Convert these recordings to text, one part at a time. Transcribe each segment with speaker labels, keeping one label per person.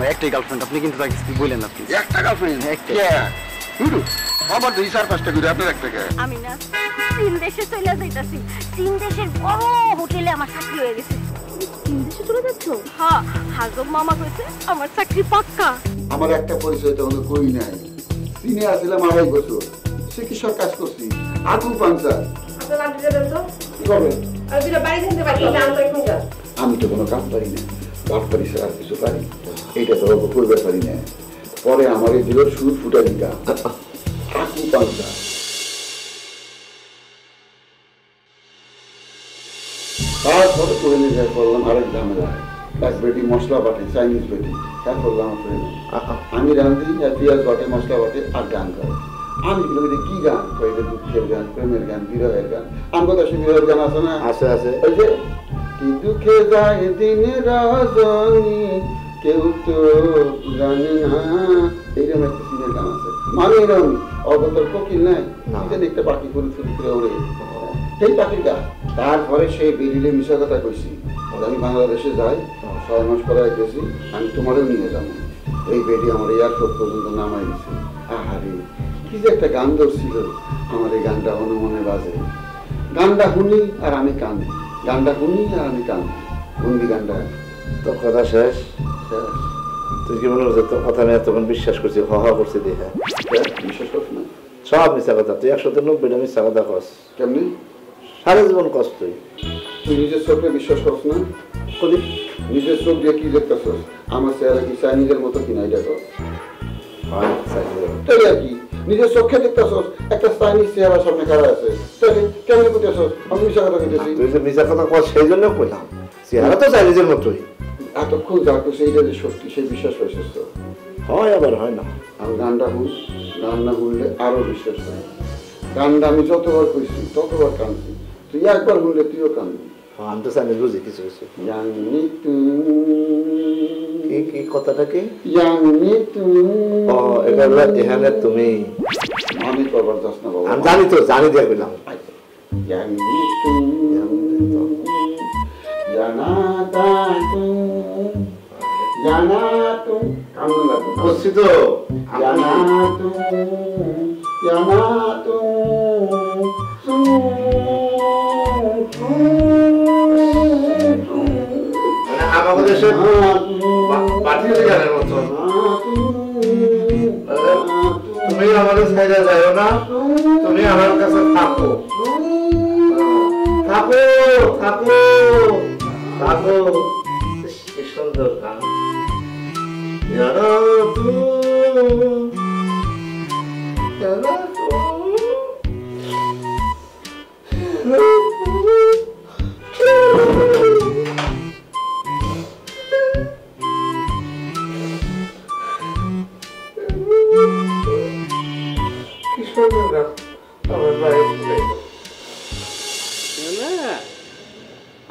Speaker 1: আমার একটাই গার্লফ্রেন্ড, আপনি কিন্তু তাকে কিছু বললেন না প্লিজ।
Speaker 2: একটা গার্লফ্রেন্ড?
Speaker 1: একটাই।
Speaker 2: আমার 2-4-5টা করে আপনার একটা।
Speaker 3: আমি না চীন দেশে চলে যাইতাছি। চীন দেশের বড় হোটেলে আমার চাকরি হয়ে গেছে। চীন দেশে চলে যাচ্ছ? হ্যাঁ, হাজব মামা কইছে আমার চাকরি পাক্কা।
Speaker 2: আমার একটা পরিচয় তো কই নাই। চীনে আসছিলাম 2.5 বছর, চিকিৎসার কাজ করছি, আগু পাঞ্চার।
Speaker 4: আপনার নাম দিতে দেন তো।
Speaker 2: কি করবেন?
Speaker 4: আর দুটো বাড়ি থাকতে পারি নাম তো এখন যা।
Speaker 2: আমি তো কোনো কাজ পারি না, বাপ পারি ছাড়া আর কিছু পারি, এইটা তো করতে পারি না। পরে আমার এই দিল সুর ফুটা দিতা আগু পাঞ্চার। তারপরে করে নিয়ে করলাম আরেক ঝামেলা, এক বেটি মশলা বাটে, চাইনিজ বেটি। হ্যাঁ করলাম আমি রাঁধি, পেঁয়াজ বাটে, মশলা বাটে আর গান করে। আমি কিন্তু কি গান কই, দুঃখের গান, প্রেমের গান, বিরহের গান। আমার কাছে বিরহের গান আছে না? আছে আছে। ওই যে কি দুঃখে যায় দিন রজনী কেউ তো জানে না, এইরকম একটা সিনের গান আছে। মানে এরকম অবতর কোকিল নাই, একটা পাখি করে চুরি করে ওড়ে, সেই পাখির গান। তারপরে সেই বেরিলে মিশা কথা কইছি, আমি বাংলাদেশে যাই, 6 মাস পরে গেছি, আমি তোমারও নিয়ে যাবো। এই বেডি আমার এয়ারপোর্ট পর্যন্ত নামাই দিছে। আহারে কি যে একটা গান ধরছিল, আমার এই গানটা মনে মনে বাজে। গানটা শুনি আর আমি কাঁদি, গানটা শুনি আর আমি কাঁদি। বন্দি গানটা।
Speaker 5: তোর কথা শেষ? তুই কি মনে হচ্ছে তোর কথা আমি তখন বিশ্বাস করছি, হ হ করছি দেখে?
Speaker 2: বিশ্বাস করছ না?
Speaker 5: সব মিথ্যা কথা। তুই 190টা মিথ্যা কথা কস।
Speaker 2: কেমনি?
Speaker 5: সারা জীবন কস তুই।
Speaker 2: তুই নিজের চোখে বিশ্বাস করছ না?
Speaker 5: কবি
Speaker 2: নিজের চোখ দিয়ে কি দেখতেছস? আমার চেহারা কি চাইনিজের মতো কিনা এটা কর। তাই আর কি, নিজের চোখে দেখতেছস একটা চাইনিজ চেহারা সামনে খাড়া আছে, তাহলে কেমন করতেছস? আমি মিশা কথা কইতেছি।
Speaker 5: তুই যে মিথ্যা কথা কস সেই জন্য কইলাম, চেহারা তো চাইনিজের মতোই।
Speaker 2: এতক্ষণ যা করছে এইটা যে সত্যি, সেই বিশ্বাস পাইছিস তো?
Speaker 5: হয় আবার হয় না।
Speaker 2: আমি গানটা শুন, গান না শুনলে আরো বিশ্বাস করে। গানটা আমি যতবার কইছি ততবার কাঁদছি, তুই একবার শুনলে তুইও কাঁদবি।
Speaker 5: আমি তো চাইনিজ বুঝি কিছু কিছু। কি কথাটা কি? ও এটা হলো এখানে তুমি।
Speaker 2: আমি করবার যাস না বাবা।
Speaker 5: আমি জানি তো, জানি দিয়ে কইলাম।
Speaker 2: বলছি তো
Speaker 5: আমাদের দেশে পাঠিয়ে গানের মতো। তুমি আমাদের সাইডে যাও না, তুমি আমার কাছে থাকো থাকো থাকো থাকো। কি সুন্দর গান।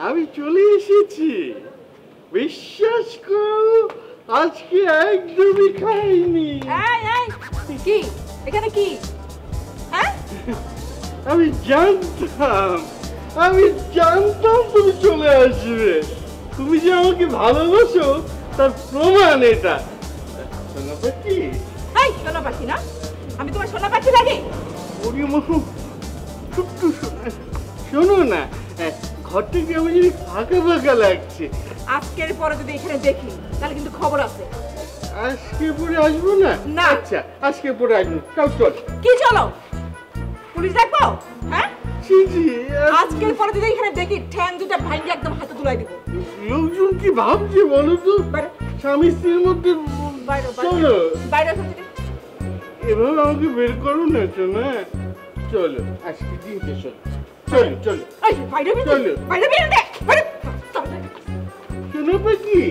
Speaker 6: আমি চলে এসেছি, বিশ্বাস করো আজকে একদমই খাইনি।
Speaker 4: কি এখানে কি?
Speaker 6: আমি জানতাম তুমি চলে আসবে। তুমি যে আমাকে ভালোবাসো তার প্রমাণ এটা। সোনা পাখি?
Speaker 4: সোনা পাখি না, আমি তোমার সোনা পাখি লাগে?
Speaker 6: শোনো না, ঘরটা কেমন যদি ফাঁকা ফাঁকা লাগছে।
Speaker 4: আজকের পরে যদি এখানে দেখি তাহলে কিন্তু খবর আছে।
Speaker 6: আজকে পরে আসবো না?
Speaker 4: না।
Speaker 6: আচ্ছা আজকে পরে আসবো। চল।
Speaker 4: কি চলো? পুলিশ দেখবো? হ্যাঁ
Speaker 3: আজকের পরে যদি এখানে দেখি ঠ্যাং দুটো ভাঙি একদম হাতে তুলাই দিব।
Speaker 6: লোকজন কি ভাবছে বলো তো? স্বামী স্ত্রীর মধ্যে চলো
Speaker 3: বাইরে
Speaker 6: এভাবে আমাকে বের করো না শোনা। চলো আজকে দিন শেষ। চলো চলো চলো শোনো পাখি।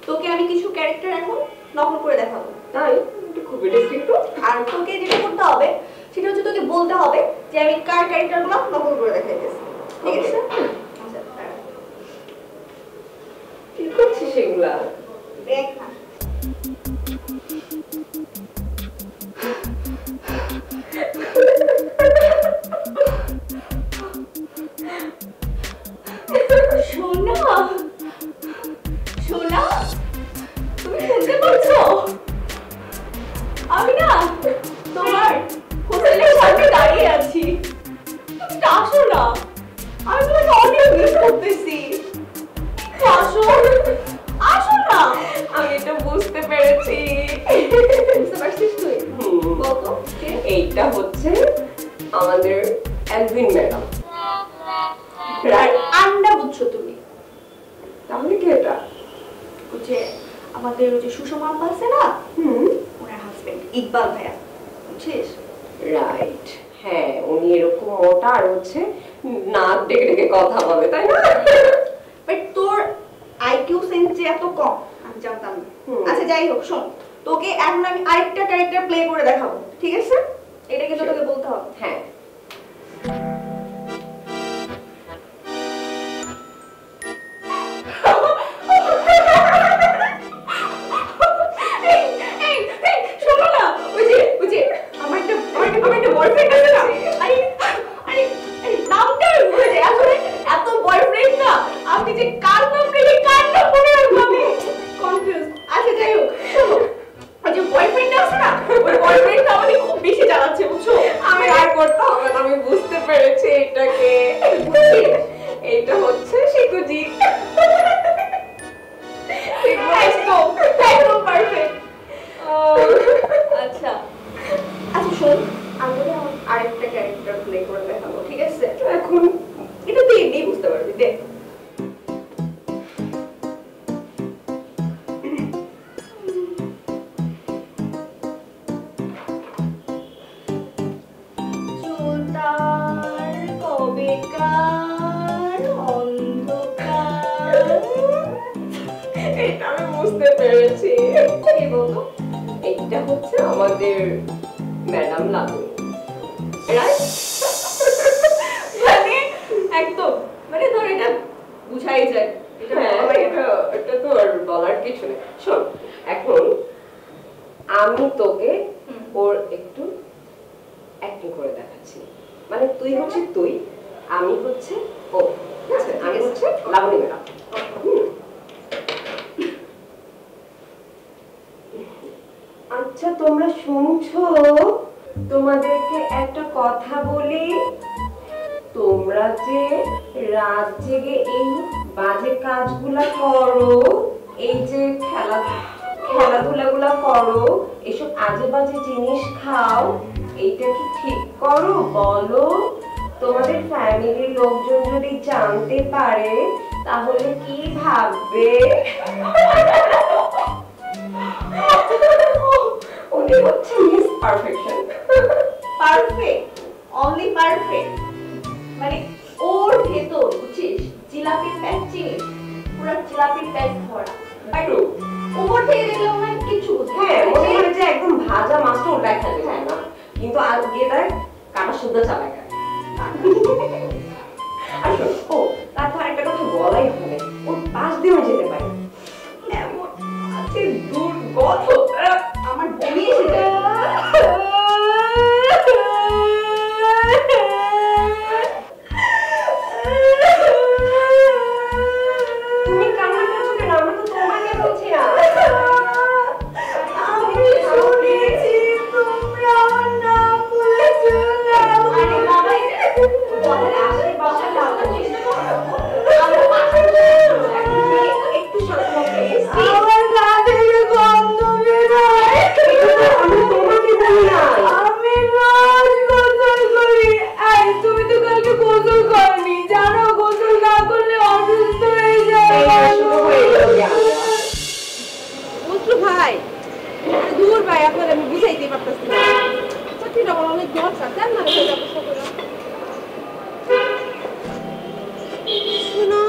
Speaker 4: তোকে আমি কিছু ক্যারেক্টার এখন নকল করে দেখাবো। তাই খুবই ডিস্টিংক্ট। আর তোকে যেটা করতে হবে সেটা হচ্ছে তোকে বলতে হবে যে আমি কার ক্যারেক্টারগুলো নকল করে দেখাইতেছি। ঠিক আছে? আচ্ছা কি করছিস সেগুলা? দেখ না।
Speaker 7: হচ্ছে আমাদের অ্যালভিন ম্যাডাম।
Speaker 4: আন্ডা বুঝছো তুমি?
Speaker 7: তাহলে কি এটা?
Speaker 4: ওই যে আমাদের ওই যে সুষমা আপা আছে না, ওনার হাজবেন্ড ইকবাল ভাইয়া, বুঝছিস?
Speaker 7: রাইট, হ্যাঁ উনি এরকম মোটা আর হচ্ছে নাক ডেকে ডেকে কথা বলে, তাই না?
Speaker 4: বাট তোর আইকিউ সেন্স যে এত কম আমি জানতাম না। আচ্ছা যাই হোক, শোন, তোকে এখন আমি আরেকটা ক্যারেক্টার প্লে করে দেখাবো, ঠিক আছে? এটা কিন্তু তোকে বলতে হবে।
Speaker 7: হ্যাঁ।
Speaker 4: শোনো না, ওই যে আমার একটা বয়ফ্রেন্ড আছে না, আরে আরে নামটা ভুলে যাই আসলে, এত বয়ফ্রেন্ড না আমি যে কার নাম রেখে কার নাম মনে রাখবো আমি কনফিউজ। আচ্ছা যাই হোক, শোনো, ওই যে বয়ফ্রেন্ড আছে না, ওই বয়ফ্রেন্ডটা আমাকে খুব বেশি জ্বালাচ্ছে, বুঝছো?
Speaker 7: আমি আর করতে হবে না, আমি বুঝতে পেরেছি এটাকে। এটা হচ্ছে শিকুজি।
Speaker 4: একদম একদম পারফেক্ট। আচ্ছা আচ্ছা শোন, আমি আরেকটা ক্যারেক্টার প্লে করে দেখাবো, ঠিক আছে?
Speaker 7: এখন
Speaker 4: এটা তুই এমনি বুঝতে পারবি, দেখ। চুলতার কবেকার অন্ধকার।
Speaker 7: এটা আমি বুঝতে পেরেছি।
Speaker 4: কি বলতো?
Speaker 7: এইটা হচ্ছে আমাদের ম্যাডাম লাবণী, রাইট?
Speaker 4: মানে একদম, মানে ধর এটা বুঝাই যায়, এটা
Speaker 7: এটা তো আর বলার কিছু নেই। শোন, এখন আমি তোকে ওর একটু অ্যাক্টিং করে দেখাচ্ছি। মানে তুই হচ্ছে তুই, আমি হচ্ছে ও, ঠিক আছে? আমি হচ্ছে লাবণী ম্যাডাম। আচ্ছা তোমরা শুনছো? তোমাদেরকে একটা কথা বলি, তোমরা যে রাত জেগে এই বাজে কাজগুলা করো, এই যে খেলাধুলাগুলা করো, এসব আজে বাজে জিনিস খাও, এইটা কি ঠিক করো বলো? তোমাদের ফ্যামিলির লোকজন যদি জানতে পারে তাহলে কি ভাববে? উনি হচ্ছে miss perfection.
Speaker 4: Perfect, only perfect. মানে ওর ভেতর বুঝছিস জিলাপির প্যাক, চিনিস? পুরো জিলাপির প্যাক ভরা। বাট ওর থেকে দেখলে ওনার কিছু বুঝতে
Speaker 7: হ্যাঁ, মনে হয় যে একদম ভাজা মাছটা ওর দেখাতে চায় না, কিন্তু আজকে দেখ কাটা শুদ্ধ চালায় খায়। আর শোন, ও তারপর একটা কথা বলাই হবে, ওর পাশ দিয়েও যেতে পারে, এমন আছে দুর্গত,
Speaker 4: আমার বমি এসে যায়।
Speaker 7: তুমি কান্না করছো কেন? আমরা তো তোমাকে বলছি না।
Speaker 4: আমি শুনেছি তোমরা আমার নাম বলেছো। আরে বাবা, বলের আশেপাশে যাওয়ার চেষ্টা করো। আমার পাশে একটু সরো, আমার গা থেকে গন্ধ বেরোয়।
Speaker 7: আমি তোমাকে বলি না।
Speaker 4: আমি রোজ গোসল করি। এই তুমি তো কালকে গোসল করনি, জানো গোসল না করলে অসুস্থ হয়ে যায়।
Speaker 8: বুঝলো ভাই, দূর ভাই, আপনার আমি বুঝাইতে পারতেছি না। চাকরিটা আমার অনেক দরকার, দেন না রেখে ব্যবস্থা করে। শুনো,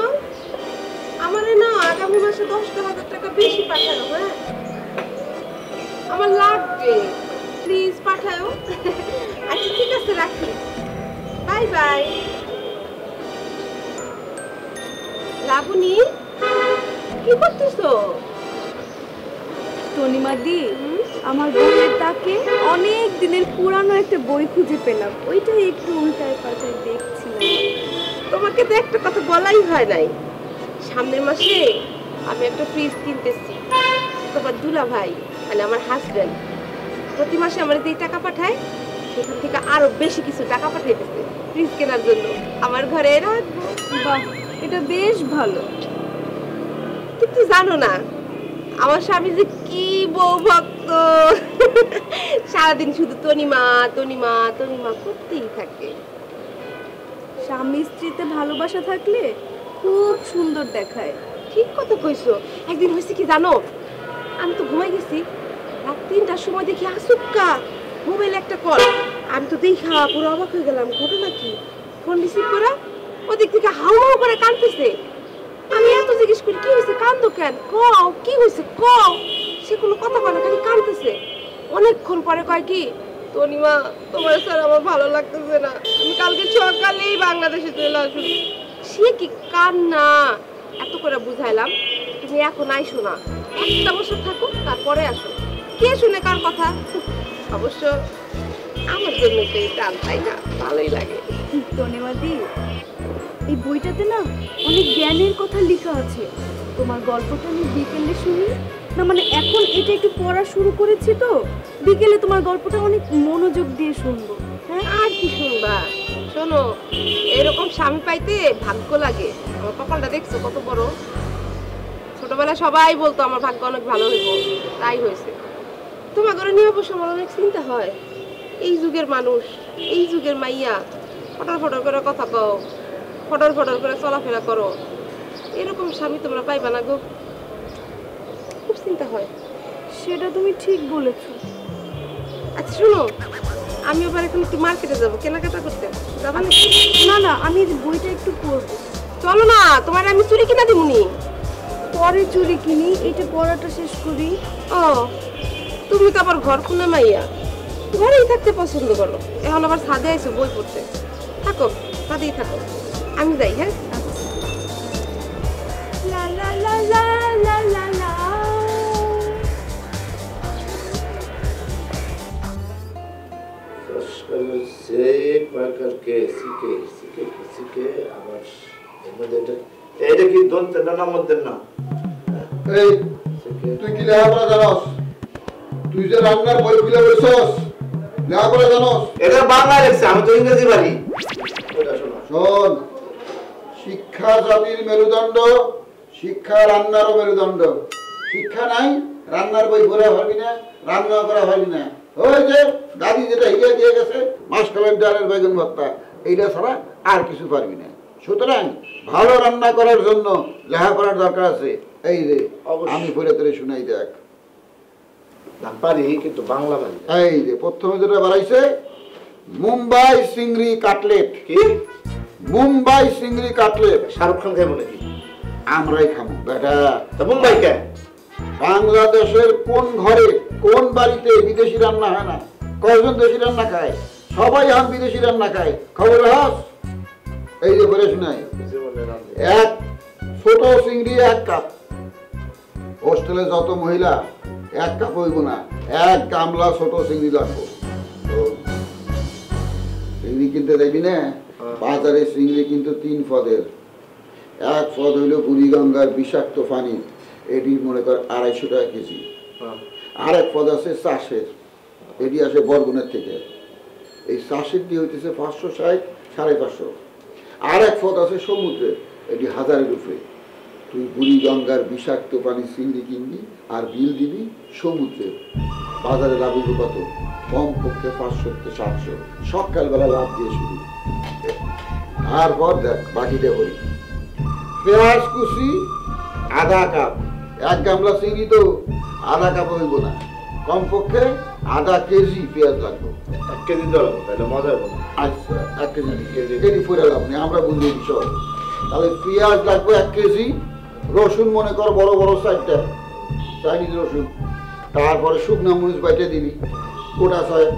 Speaker 8: আমার না আগামী মাসে 10,000 টাকা বেশি পাঠানো, হ্যাঁ আমার লাগবে, প্লিজ পাঠাও। আচ্ছা ঠিক আছে, রাখি, বাই বাই। লাবণী, কি করতেছো?
Speaker 3: টনিমাদি, আমার বইয়ের তাকে অনেক দিনের পুরানো একটা বই খুঁজে পেলাম, ওইটাই একটু উল্টায় পাল্টায় দেখছিলাম।
Speaker 8: তোমাকে তো একটা কথা বলাই হয় নাই, সামনের মাসে আমি একটা ফ্রিজ কিনতেছি। তোমার দুলা ভাই মানে আমার হাজবেন্ড প্রতি মাসে আমার যেই টাকা পাঠায় সেখান থেকে আরো বেশি কিছু টাকা পাঠাইতেছে ফ্রিজ কেনার জন্য, আমার ঘরে রাখবো।
Speaker 3: বাহ, এটা বেশ ভালো।
Speaker 8: কিন্তু জানো না, আমার স্বামী যে কি বউ ভক্ত, সারাদিন শুধু তনিমা তনিমা তনিমা করতেই থাকে।
Speaker 3: স্বামী স্ত্রীতে ভালোবাসা থাকলে খুব সুন্দর দেখায়।
Speaker 8: ঠিক কথা কইছো। একদিন হয়েছে কি জানো, আমি তো ঘুমাই গেছি, রাত 3টার সময় দেখি আসুক্কা মোবাইলে একটা কল। আমি তো দেখা পুরো অবাক হয়ে গেলাম, ঘটনা কি? ফোন রিসিভ করা, ওদিক থেকে হাউ হাউ করে কাঁদতেছে। আমি এত জিজ্ঞেস করি কি হয়েছে, কান্দো কেন, কও কি হয়েছে কও। সে কোনো কথা বলে না, খালি কাঁদতেছে। অনেকক্ষণ পরে কয় কি, তনিমা তোমার স্যার আমার ভালো লাগতেছে না, আমি কালকে সকালেই বাংলাদেশে চলে আসবো। সে কি কান্না! এত করে বুঝাইলাম তুমি এখন আইসো না, 1টা বছর থাকো তারপরে আসো। কে শুনে কার কথা? অবশ্য আমার জন্য তো এই টান, তাই না? ভালোই লাগে।
Speaker 3: তনিমাদি, এই বইটাতে না অনেক জ্ঞানের কথা লেখা আছে। তোমার গল্পটা আমি বিকেলে শুনি না, মানে এখন এটা একটু পড়া শুরু করেছি তো, বিকেলে তোমার গল্পটা অনেক মনোযোগ দিয়ে শুনবো।
Speaker 8: হ্যাঁ, আর কি শুনবা? শোনো, এরকম স্বামী পাইতে ভাগ্য লাগে। আমার কপালটা দেখছো কত বড়। ছোটবেলায় সবাই বলতো আমার ভাগ্য অনেক ভালো হইব, তাই হয়েছে। তোমার ঘরে নিয়ে অবশ্য আমার অনেক চিন্তা হয়। এই যুগের মানুষ, এই যুগের মাইয়া, ফটর ফটর করে কথা কও, ফটর ফটর করে চলাফেরা করো, এরকম স্বামী তোমরা পাইবা না গো। খুব চিন্তা হয়।
Speaker 3: সেটা তুমি ঠিক বলেছো।
Speaker 8: আচ্ছা শোনো, আমি এবার এখন একটু মার্কেটে যাবো কেনাকাটা করতে, যাবা না?
Speaker 3: না না, আমি এই বইটা একটু পড়বো।
Speaker 8: চলো না, তোমার আমি চুরি কিনা দিমুনি।
Speaker 3: পরে চুরি কিনি, এটা পড়াটা শেষ করি।
Speaker 8: ও, তুমি তো আবার ঘর খুনে মাইয়া, ঘরেই থাকতে পছন্দ করো। এখন আবার ছাদে আইছো বই পড়তে, থাকো ছাদেই থাকো, আমি যাই। হ্যাঁ,
Speaker 3: লা লা লা লা লা লা লা।
Speaker 5: से एक बार करके सीखे सीखे सीखे আবার এর মধ্যে এটা কি দন্তে না মধ্যে না।
Speaker 2: এই তুই কি লেখাপড়া জানোস? তুই যে রান্নার বই খুলে বসছস, লেখাপড়া জানোস?
Speaker 5: এটা বাংলা লেখছে, আমি তো ইংরেজি পারি। ওটা শোনো,
Speaker 2: শোন, শিক্ষা জাতির মেরুদণ্ড, শিক্ষা রান্নারও মেরুদণ্ড। শিক্ষা নাই, রান্নার বই পড়া পারবি না, রান্না করা পারবি না। ওই যে দাদি যেটা হিলে দিয়ে গেছে, মাসকলাইয়ের ডালের বেগুন ভর্তা, এইটা ছাড়া আর কিছু পারবি না। সুতরাং ভালো রান্না করার জন্য লেখাপড়ার দরকার আছে। এই যে আমি পড়ে তোরে শুনাই দেখ।
Speaker 5: না পারি, কিন্তু বাংলা পারি।
Speaker 2: এই যে প্রথমে যেটা বাড়াইছে, মুম্বাই চিংড়ি কাটলেট।
Speaker 5: কি
Speaker 2: মুম্বাই চিংড়ি কাটলেট?
Speaker 5: শাহরুখ খান খাইব নাকি?
Speaker 2: আমরাই খাবো বেটা।
Speaker 5: তা মুম্বাই কে?
Speaker 2: বাংলাদেশের কোন ঘরে কোন বাড়িতে বিদেশি রান্না হয় না? কয়জন দেশি রান্না খায়? সবাই এখন বিদেশি রান্না খায়। খবর রাখ। এই যে বলে শোনাই, এক ছোট চিংড়ি 1 কাপ। হোস্টেলে যত মহিলা 1 কাপ হইব না, 1 গামলা ছোট চিংড়ি লাগবো। চিংড়ি কিনতে যাবি না, বাজারে চিংড়ি কিন্তু 3 পদের। 1 পদ হইল বুড়িগঙ্গার বিষাক্ত পানি, এটি মনে কর 250 টাকা কেজি। আর 1 পদ আছে চাষের, এটি আসে বরগুনার থেকে। এই চাষের দিয়ে হইতেছে 560, 550। আর 1 পদ আছে সমুদ্রের, এটি 1000-এর উপরে। তুই বুড়িগঙ্গার বিষাক্ত পানি চিংড়ি কিনবি আর বিল দিবি সমুদ্রের। বাজারে লাভ হইব কত? কমপক্ষে 500-700। সকালবেলা লাভ দিয়ে শুরু। তারপর দেখ বাকিটা করি। পেঁয়াজ কুচি আধা কাপ। 1 গামলা চিংড়ি তো আধা কাপ হইব না, কমপক্ষে আধা কেজি পেঁয়াজ লাগবে।
Speaker 5: 1 কেজি দেওয়া লাগবে, তাহলে মজা হবে।
Speaker 2: আচ্ছা 1 কেজি কেজি ফুরে লাভ নেই, আমরা বুঝলি বিষয়। তাহলে পেঁয়াজ লাগবে 1 কেজি। রসুন মনে কর বড় বড় 4টা চাইনিজ রসুন। তারপরে শুকনা মরিচ বাইটে দিবি গোটা 6।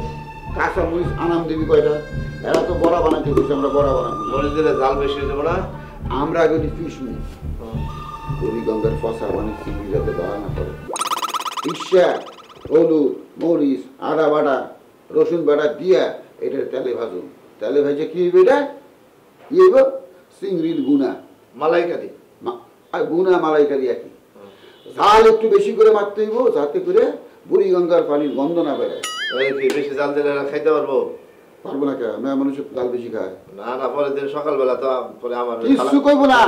Speaker 2: কাঁচা মরিচ আনাম দিবি কয়টা। এরা তো বড়া বানাতে গেছে, আমরা বড়া বানাবো।
Speaker 5: মরিচ দিলে জাল বেশি হয়ে যাবে না?
Speaker 2: আমরা আগে ফিস নি বুড়িগঙ্গার ফসা মানে চিংড়ি যাতে ধরা না করে। ইসা হলুদ মরিচ আদা বাটা রসুন বাটা দিয়া এটার তেলে ভাজুন। তেলে ভেজে কি হইবে? এটা কি হইব? চিংড়ির গুনা
Speaker 5: মালাইকারি।
Speaker 2: গুনা মালাইকারি একই। ঝাল একটু বেশি করে মারতে হইব, যাতে করে বুড়িগঙ্গার পানির গন্ধ না বেড়ায়।
Speaker 5: বেশি জাল দিলে খাইতে পারবো?
Speaker 2: পারবো না কে? মেয়ে মানুষ জাল বেশি খায়
Speaker 5: না। না, পরের দিন সকালবেলা তো পরে আমার
Speaker 2: কিছু কইব না।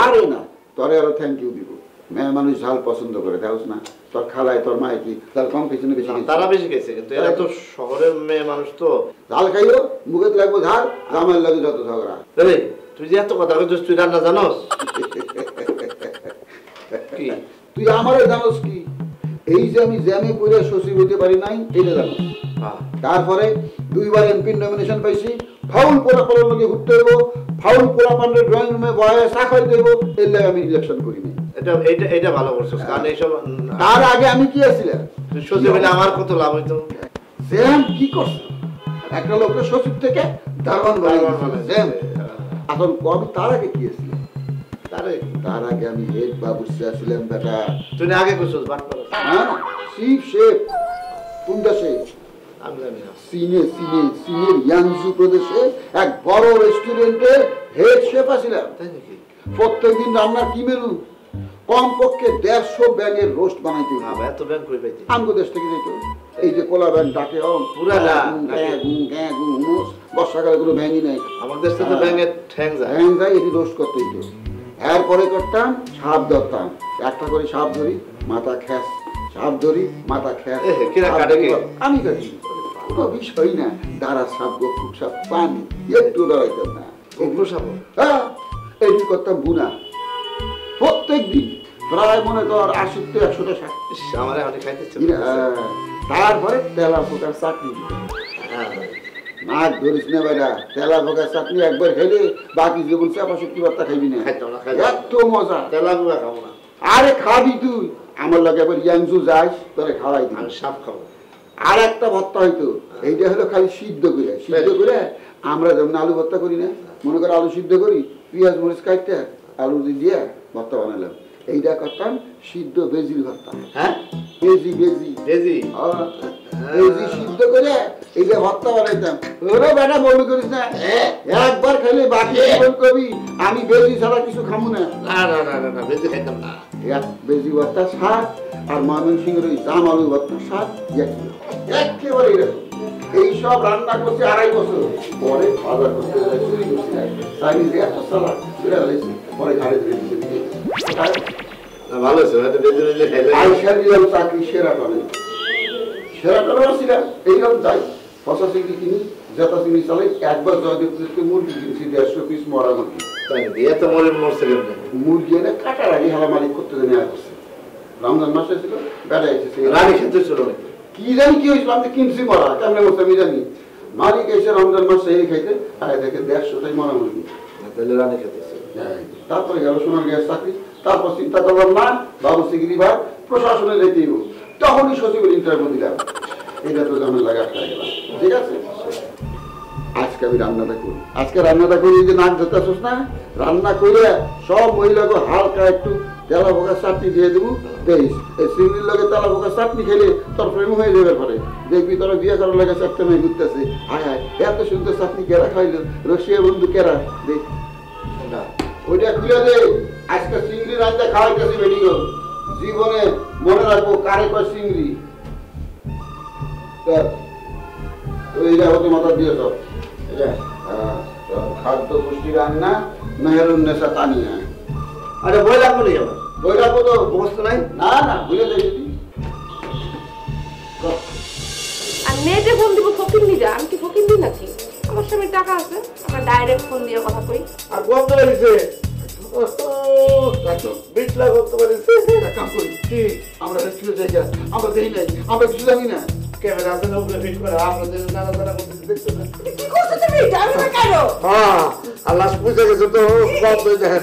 Speaker 2: আরে না, তরে আরো থ্যাংক ইউ দিব। মেয়ে মানুষ ঝাল পছন্দ করে দেওস না, তোর খালায় তোর মায় কি ঝাল কম খেয়েছে না বেশি খেয়েছে?
Speaker 5: তারা বেশি খেয়েছে, কিন্তু এরা তো শহরের মেয়ে মানুষ তো।
Speaker 2: ঝাল খাইও মুখে লাগবো ঝাল, জামাইয়ের লাগে যত ঝগড়া।
Speaker 5: এই তুই যে এত কথা বলছিস, তুই রান্না জানোস? কি
Speaker 2: তুই আমারে জানোস কি? এই যে আমি জ্যামে পড়ে সচিব হইতে পারি নাই, এটা জানো। তারপরে 2 বার এমপি নমিনেশন পাইছি, ফাউল পোলা পোলার লগে ঘুরতে হইব, ফাউল পোলা পান্ডের ড্রয়িং রুমে বয়ে চা খাইতে হইব, এর লাগে আমি ইলেকশন করি নাই।
Speaker 5: এটা ভালো করছিস, কারণ এইসব
Speaker 2: তার আগে আমি কি আছিলাম?
Speaker 5: তুই সচিব হলে আমার কত লাভ হইতো।
Speaker 2: জ্যাম কি করছে? একটা লোকের সচিব থেকে দারোয়ান বানাইছে জ্যাম। এখন আমি তার আগে কি আছিলাম? তার আগে আমি হেড বাবুর্চি আছিলাম বেটা।
Speaker 5: তুই আগে কইছিস বাট পারছ?
Speaker 2: হ্যাঁ, চিফ শেফ। কোন দেশে?
Speaker 5: আমি জানি না।
Speaker 2: চীনের ইয়াংজু প্রদেশে এক বড় রেস্টুরেন্টে হেড শেফ আছিলাম।
Speaker 5: তাই নাকি?
Speaker 2: প্রত্যেকদিন রান্নার কি মেনু? কমপক্ষে 150 ব্যাঙের রোস্ট বানাইতে হবে।
Speaker 5: এত ব্যাং কই পাইতি?
Speaker 2: আমগো দেশ থেকে যাইতো। এই যে কোলা ব্যাং ডাকে
Speaker 5: পুরা না
Speaker 2: বর্ষাকালে কোনো ব্যাঙই নাই।
Speaker 5: আমার দেশে তো ব্যাঙের ঠ্যাং যায়।
Speaker 2: ঠ্যাং যায়, এটি রোস্ট করতে হইতো। এরপরে করতাম সাপ ধরতাম, একটা করে সাপ ধরি মাথা খ্যাস, সাপ ধরি মাথা খ্যাস। আমি কাটি, কোনো বিষয় না। দাঁড়া সাপ, গোপুর সাপ, পানি একটু দাঁড়াইতাম না। হ্যাঁ, এটি করতাম বুনা প্রত্যেক দিন, প্রায় মনে কর 80-100টা শাক।
Speaker 5: আমার অনেক খাইতে।
Speaker 2: তারপরে তেলা পোকার চাটনি, নাক ধরিস না বেটা। তেলা পোকার চাটনি একবার খেলে বাকি জীবন চাপা সত্যি বার্তা খাইবি না, এত মজা।
Speaker 5: তেলা পোকা খাবো না।
Speaker 2: আরে খাবি তুই, আমার লাগে একবার ইয়াংজু যাস, তোরে খাওয়াই দিই।
Speaker 5: সাপ খাবো।
Speaker 2: আর একটা ভর্তা হইতো, এইটা হলো খালি সিদ্ধ করে আমরা যেমন আলু ভর্তা করি না, মনে করো আলু সিদ্ধ করি, পেঁয়াজ মরিচ কাটতে আলু দিয়ে ভর্তা বানালাম। এইটা করতাম সিদ্ধ বেজির ভর্তা। হ্যাঁ, বেজি সিদ্ধ করে এইটা ভর্তা বানাইতাম। ওরে বেটা বলবি করিস না, একবার খাইলে বাকি জীবন কবি আমি বেজি ছাড়া কিছু খামু না।
Speaker 5: বেজি খাইতাম না।
Speaker 2: বেজি ভর্তা স্বাদ আর ময়মনসিংহের ওই জাম আলু ভর্তা স্বাদ একেবারে এরকম। এইসব রান্না করছে 2.5 বছর পরে বাজার করতে চুরি করছি, চাইনিজে এত সালাদ চুরে ফেলেছি, পরে ঘাড়ে ধরে দিতে
Speaker 5: ভালো আছে।
Speaker 2: চাকরি সেরাটনে ছিলাম। এইরকম যাই ফসা চিংড়ি কিনি, জেতা চিংড়ি চালাই। একবার জয়দেবপুরকে মুরগি কিনছি 150 পিস মরা মুরগি। মুরগি এনে কাটার আগে হালা মালিক করতে নেওয়া করছে। রমজান মাসে ছিল, বেড়া এসেছে। কি জানি কি হয়েছিল, আমি কিনছি মরা, কেমন বলছে আমি জানি। মালিক এসে রমজান মাসে এই খাইতে, আর দেখে 150টাই মরা মুরগি।
Speaker 5: রানী খেতেছে।
Speaker 2: তারপরে গেল সোনার গ্যাস চাকরি। তারপর চিন্তা করলাম না, বাবু সিগরি ভাই প্রশাসনে যেতেই হোক। তখনই সচিবের ইন্টারভিউ দিলাম। এটা তো যেমন লাগে আটকা গেলাম। ঠিক আছে, আজকে আমি রান্নাটা করি যে নাক ধরতে আসোস না, রান্না করে সব মহিলাকে হালকা একটু তেলা পোকার চাটনি দিয়ে দেবো। দেখিস এই চিংড়ির লগে তেলা পোকার চাটনি খেলে তোর প্রেম হয়ে যাবে পরে। দেখবি তোরা বিয়ে করার লাগে চারটে মেয়ে ঘুরতেছে। হায় হায়, এত সুন্দর চাটনি কেরা খাইলো, রসিয়া বন্ধু কেরা। দেখ ওইটা খুলে দে, আজকে চিংড়ি রান্না খাওয়াইতেছি বেটি গো। জীবনে মনে রাখবো কারে কয় চিংড়ি। এইটা হতে মাথা দিয়ে সব খাদ্য পুষ্টি রান্না মেহেরুন্নেসা তানিয়া।
Speaker 5: আরে বই রাখবো নি আমার,
Speaker 2: বই রাখবো তো
Speaker 5: মুখস্থ নাই।
Speaker 2: না ভুলে যাই।
Speaker 8: আর নেটে ফোন দিব ফকির নিজা, আমি কি ফকির দিই নাকি? আমার সামনে টাকা আছে, আমরা ডাইরেক্ট ফোন দিয়ে কথা কই।
Speaker 5: আর বলতে পারিছে বিটলা করতে পারিছে।
Speaker 2: কাম করি কি আমরা রেস্টুরে যাই, আমরা দেখি নাই, আমরা কিছু জানি না।
Speaker 5: ক্যামেরা আছে না, উপরে ফিট করে আমরা যে নাড়াচাড়া করতেছি, দেখছো না?
Speaker 4: কি করছো তুমি? জানো না কেন?
Speaker 5: হ্যাঁ, আল্লাহ বুঝে গেছে তো। বন্ধ হয়ে যায়,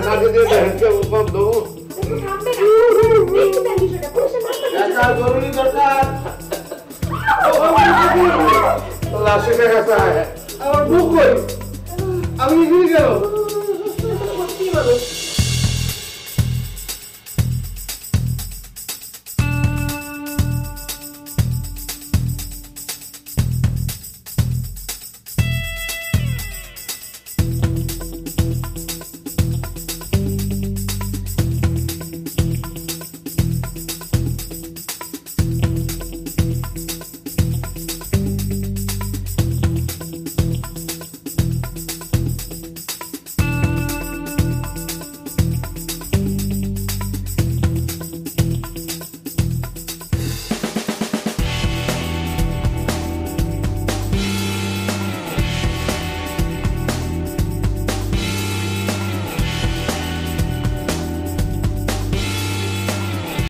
Speaker 5: নাকি দিয়ে দেখেন কেমন বন্ধ।
Speaker 2: জরুরি দরকার।
Speaker 5: আল্লাহ শিখে গেছে।
Speaker 6: আমার বুক কই, আমি এখানে কেন?
Speaker 4: কি বলো?